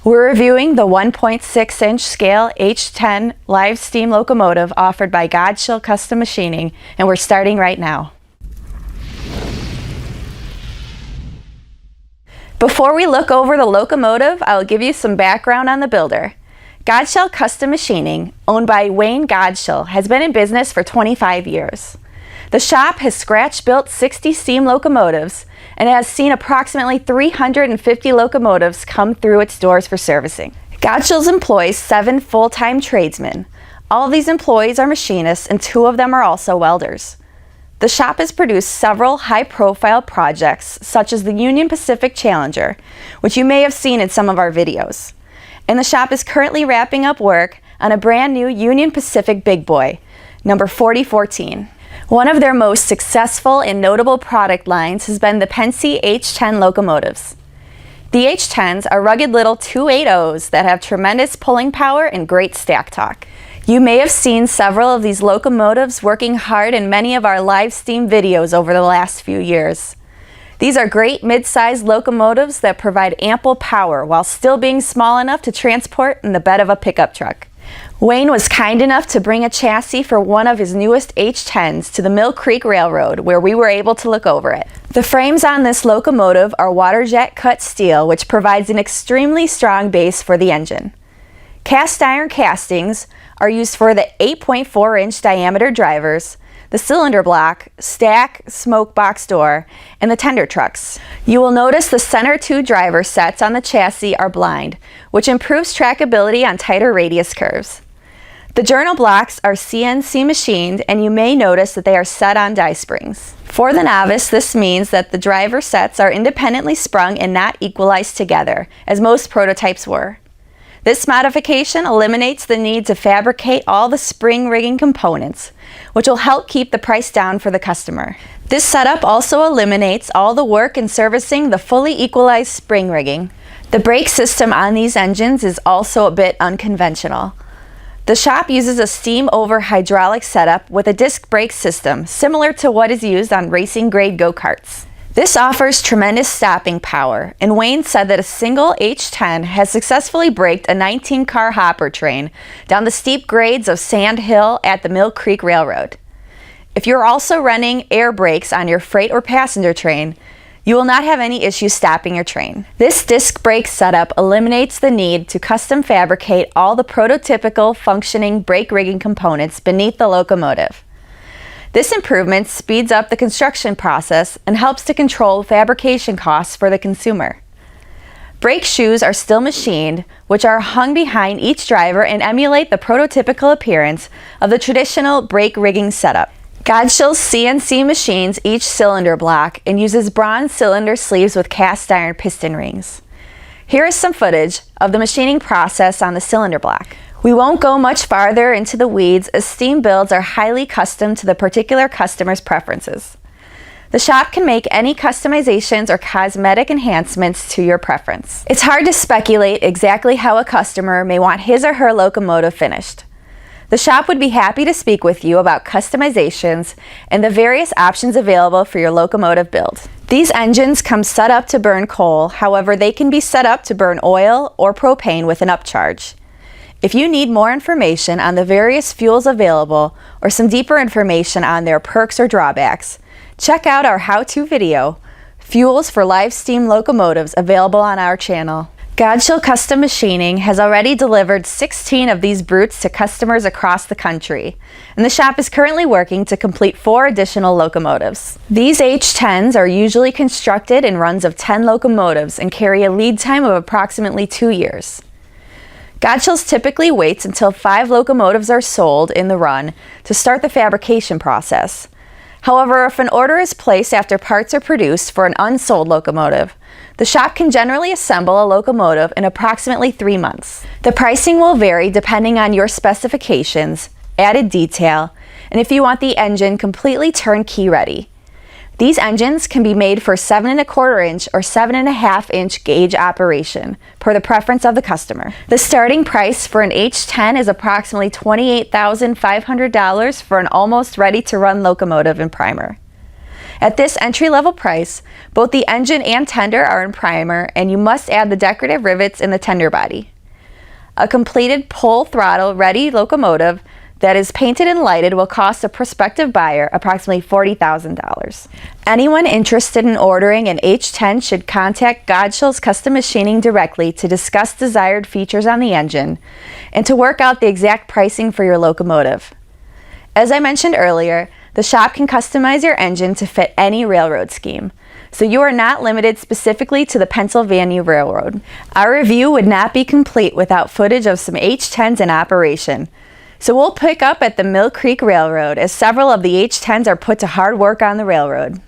We're reviewing the 1.6-inch scale H10 live steam locomotive offered by Godshall Custom Machining, and we're starting right now. Before we look over the locomotive, I'll give you some background on the builder. Godshall Custom Machining, owned by Wayne Godshall, has been in business for 25 years. The shop has scratch-built 60 steam locomotives and has seen approximately 350 locomotives come through its doors for servicing. Godshall employs 7 full-time tradesmen. All of these employees are machinists and 2 of them are also welders. The shop has produced several high-profile projects such as the Union Pacific Challenger, which you may have seen in some of our videos. And the shop is currently wrapping up work on a brand new Union Pacific Big Boy, number 4014. One of their most successful and notable product lines has been the Pennsy H10 locomotives. The H10s are rugged little 2.8.0s that have tremendous pulling power and great stack torque. You may have seen several of these locomotives working hard in many of our live steam videos over the last few years. These are great mid-sized locomotives that provide ample power while still being small enough to transport in the bed of a pickup truck. Wayne was kind enough to bring a chassis for one of his newest H10s to the Mill Creek Railroad, where we were able to look over it. The frames on this locomotive are water jet cut steel, which provides an extremely strong base for the engine. Cast iron castings are used for the 8.4-inch diameter drivers, the cylinder block, stack, smoke box door, and the tender trucks. You will notice the center 2 driver sets on the chassis are blind, which improves trackability on tighter radius curves. The journal blocks are CNC machined, and you may notice that they are set on die springs. For the novice, this means that the driver sets are independently sprung and not equalized together, as most prototypes were. This modification eliminates the need to fabricate all the spring rigging components, which will help keep the price down for the customer. This setup also eliminates all the work in servicing the fully equalized spring rigging. The brake system on these engines is also a bit unconventional. The shop uses a steam-over hydraulic setup with a disc brake system similar to what is used on racing-grade go-karts. This offers tremendous stopping power, and Wayne said that a single H10 has successfully braked a 19-car hopper train down the steep grades of Sand Hill at the Mill Creek Railroad. If you're also running air brakes on your freight or passenger train, you will not have any issues stopping your train. This disc brake setup eliminates the need to custom fabricate all the prototypical functioning brake rigging components beneath the locomotive. This improvement speeds up the construction process and helps to control fabrication costs for the consumer. Brake shoes are still machined, which are hung behind each driver and emulate the prototypical appearance of the traditional brake rigging setup. Godshall CNC machines each cylinder block and uses bronze cylinder sleeves with cast iron piston rings. Here is some footage of the machining process on the cylinder block. We won't go much farther into the weeds as steam builds are highly custom to the particular customer's preferences. The shop can make any customizations or cosmetic enhancements to your preference. It's hard to speculate exactly how a customer may want his or her locomotive finished. The shop would be happy to speak with you about customizations and the various options available for your locomotive build. These engines come set up to burn coal, however they can be set up to burn oil or propane with an upcharge. If you need more information on the various fuels available or some deeper information on their perks or drawbacks, check out our how-to video, Fuels for Live Steam Locomotives, available on our channel. Godshall Custom Machining has already delivered 16 of these brutes to customers across the country, and the shop is currently working to complete 4 additional locomotives. These H10s are usually constructed in runs of 10 locomotives and carry a lead time of approximately 2 years. Godshall typically waits until 5 locomotives are sold in the run to start the fabrication process. However, if an order is placed after parts are produced for an unsold locomotive, the shop can generally assemble a locomotive in approximately 3 months. The pricing will vary depending on your specifications, added detail, and if you want the engine completely turnkey ready. These engines can be made for 7.25-inch or 7.5-inch gauge operation, per the preference of the customer. The starting price for an H10 is approximately $28,500 for an almost ready-to-run locomotive and primer. At this entry-level price, both the engine and tender are in primer, and you must add the decorative rivets in the tender body. A completed pull throttle ready locomotive that is painted and lighted will cost a prospective buyer approximately $40,000. Anyone interested in ordering an H10 should contact Godshall's Custom Machining directly to discuss desired features on the engine and to work out the exact pricing for your locomotive. As I mentioned earlier, the shop can customize your engine to fit any railroad scheme, so you are not limited specifically to the Pennsylvania Railroad. Our review would not be complete without footage of some H10s in operation. So we'll pick up at the Mill Creek Railroad, as several of the H10s are put to hard work on the railroad.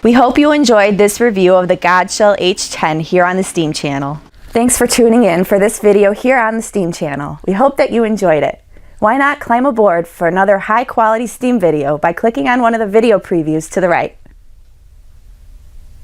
We hope you enjoyed this review of the Godshall H10 here on the Steam channel. Thanks for tuning in for this video here on the Steam channel. We hope that you enjoyed it. Why not climb aboard for another high quality Steam video by clicking on one of the video previews to the right.